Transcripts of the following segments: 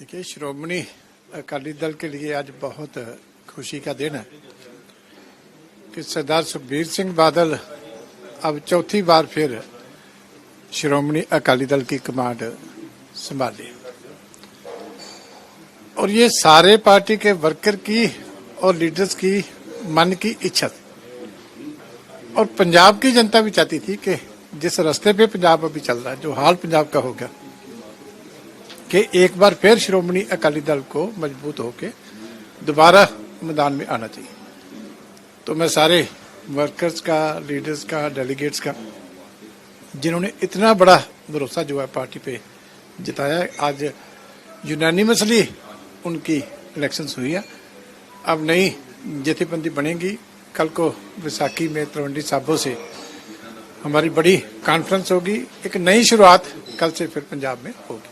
देखिए, श्रोमणी अकाली दल के लिए आज बहुत खुशी का दिन है कि सरदार सुखबीर सिंह बादल अब चौथी बार फिर श्रोमणी अकाली दल की कमांड संभाली और ये सारे पार्टी के वर्कर की और लीडर्स की मन की इच्छा थी और पंजाब की जनता भी चाहती थी कि जिस रास्ते पे पंजाब अभी चल रहा है, जो हाल पंजाब का हो गया, कि एक बार फिर श्रोमणी अकाली दल को मजबूत होके दोबारा मैदान में आना चाहिए। तो मैं सारे वर्कर्स का, लीडर्स का, डेलीगेट्स का, जिन्होंने इतना बड़ा भरोसा जो है पार्टी पे जताया है, आज यूनानिमसली उनकी इलेक्शंस हुई है। अब नई जथेबंदी बनेगी। कल को विसाखी में तलवंडी साबो से हमारी बड़ी कॉन्फ्रेंस होगी। एक नई शुरुआत कल से फिर पंजाब में होगी।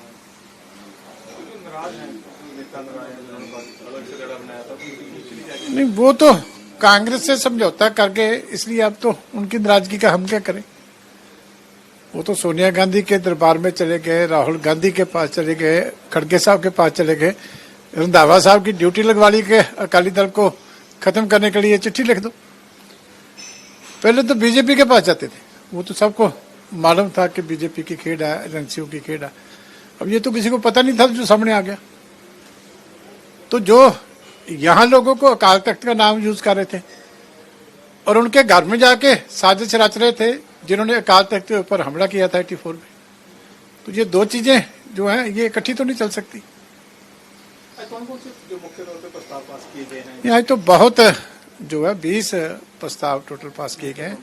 नहीं, वो तो कांग्रेस से समझौता करके, इसलिए अब तो उनकी नाराजगी का हम क्या करें। वो तो सोनिया गांधी के दरबार में चले गए, राहुल गांधी के पास चले गए, खड़गे साहब के पास चले गए, रंधावा साहब की ड्यूटी लगवा ली के अकाली दल को खत्म करने के लिए चिट्ठी लिख दो। पहले तो बीजेपी के पास जाते थे, वो तो सबको मालूम था कि बीजेपी की खेड है, एजेंसियों की खेड है। अब ये तो किसी को पता नहीं था जो सामने आ गया। तो जो यहाँ लोगों को अकाल तख्त का नाम यूज कर रहे थे और उनके घर में जाके साजिश रच रहे थे, जिन्होंने अकाल तख्त के ऊपर हमला किया था 84 में, तो ये दो चीजें जो हैं ये इकट्ठी तो नहीं चल सकती। कौन कौन से जो मुख्य तौर पे प्रस्ताव पास किए गए हैं? यहाँ तो बहुत जो है 20 प्रस्ताव टोटल पास किए गए हैं।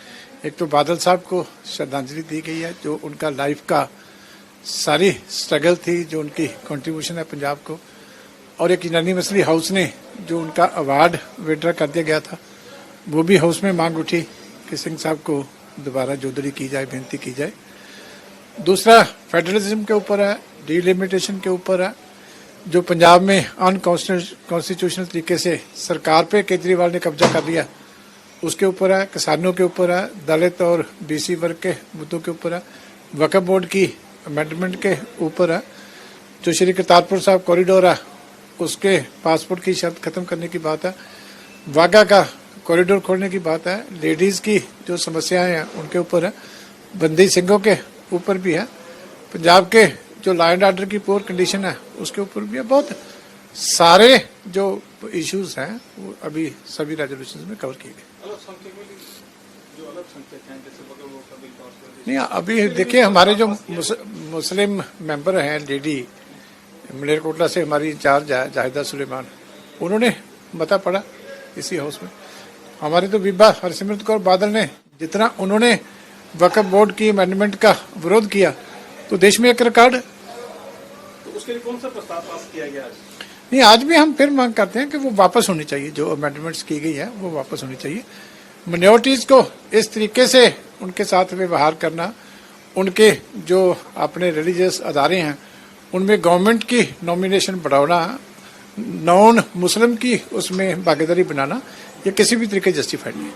एक तो बादल साहब को श्रद्धांजलि दी गई है, जो उनका लाइफ का सारी स्ट्रगल थी, जो उनकी कंट्रीब्यूशन है पंजाब को। और एक यूनानिमसली हाउस ने जो उनका अवार्ड विड्रॉ कर दिया गया था, वो भी हाउस में मांग उठी कि सिंह साहब को दोबारा जोदड़ी की जाए, बेनती की जाए। दूसरा फेडरलिज्म के ऊपर है, डिलिमिटेशन के ऊपर है, जो पंजाब में अनकॉन्स्टिट्यूशनल तरीके से सरकार पे केजरीवाल ने कब्जा कर लिया, उसके ऊपर है। किसानों के ऊपर है, दलित और बीसी वर्ग के मुद्दों के ऊपर है, वक्फ बोर्ड की अमेंडमेंट के ऊपर है, जो श्री करतारपुर साहब कॉरिडोर है उसके पासपोर्ट की शर्त खत्म करने की बात है, वाघा का कॉरिडोर खोलने की बात है, लेडीज की जो समस्याएं हैं उनके ऊपर है, बंदी सिंहों के ऊपर भी है, पंजाब के जो लॉ एंड ऑर्डर की पुअर कंडीशन है उसके ऊपर भी है। बहुत सारे जो इश्यूज हैं वो अभी सभी रेजोल्यूशन में कवर किए गए। नहीं, अभी देखिए हमारे जो मुस्लिम मेंबर हैं, लेडी मलेरकोटला से हमारी इंचार्ज है जाहिदा सुलेमान, उन्होंने मता पड़ा इसी हाउस में। हमारे तो बीबा हरसिमरत कौर बादल ने जितना उन्होंने वक्फ बोर्ड की अमेंडमेंट का विरोध किया, तो देश में एक रिकॉर्ड। तो उसके लिए कौन सा प्रस्ताव पास किया गया आज? नहीं, आज भी हम फिर मांग करते हैं कि वो वापस होनी चाहिए, जो अमेंडमेंट्स की गई है वो वापस होनी चाहिए। माइनॉरिटीज को इस तरीके से उनके साथ व्यवहार करना, उनके जो अपने रिलीजियस अदारे हैं उनमें गवर्नमेंट की नॉमिनेशन बढ़ाना, नॉन मुस्लिम की उसमें भागीदारी बनाना, ये किसी भी तरीके जस्टिफाइड नहीं है।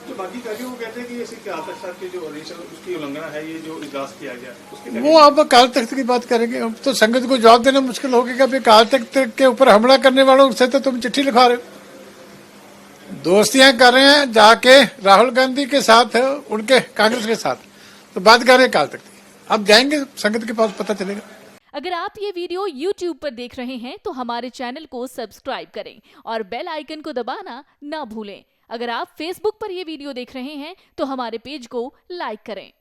तो बाकी कार्यों को कहते हैं कि जैसे कि अकाल तख्त के जो आदेश है उसकी उल्लंघना है, ये जो इजलास किया गया उसके वो आप अकाल तख्त की बात करेंगे, अब तो संगत को जवाब देना मुश्किल हो गया कि अकाल तख्त के ऊपर हमला करने वालों से तो तुम चिट्ठी लिखा रहे हो, दोस्तियां कर रहे हैं जाके राहुल गांधी के साथ, उनके कांग्रेस के साथ, तो बात कर रहे हैं अकाल तख्त की। अब जाएंगे संगत के पास, पता चलेगा। अगर आप ये वीडियो YouTube पर देख रहे हैं तो हमारे चैनल को सब्सक्राइब करें और बेल आइकन को दबाना ना भूलें। अगर आप Facebook पर ये वीडियो देख रहे हैं तो हमारे पेज को लाइक करें।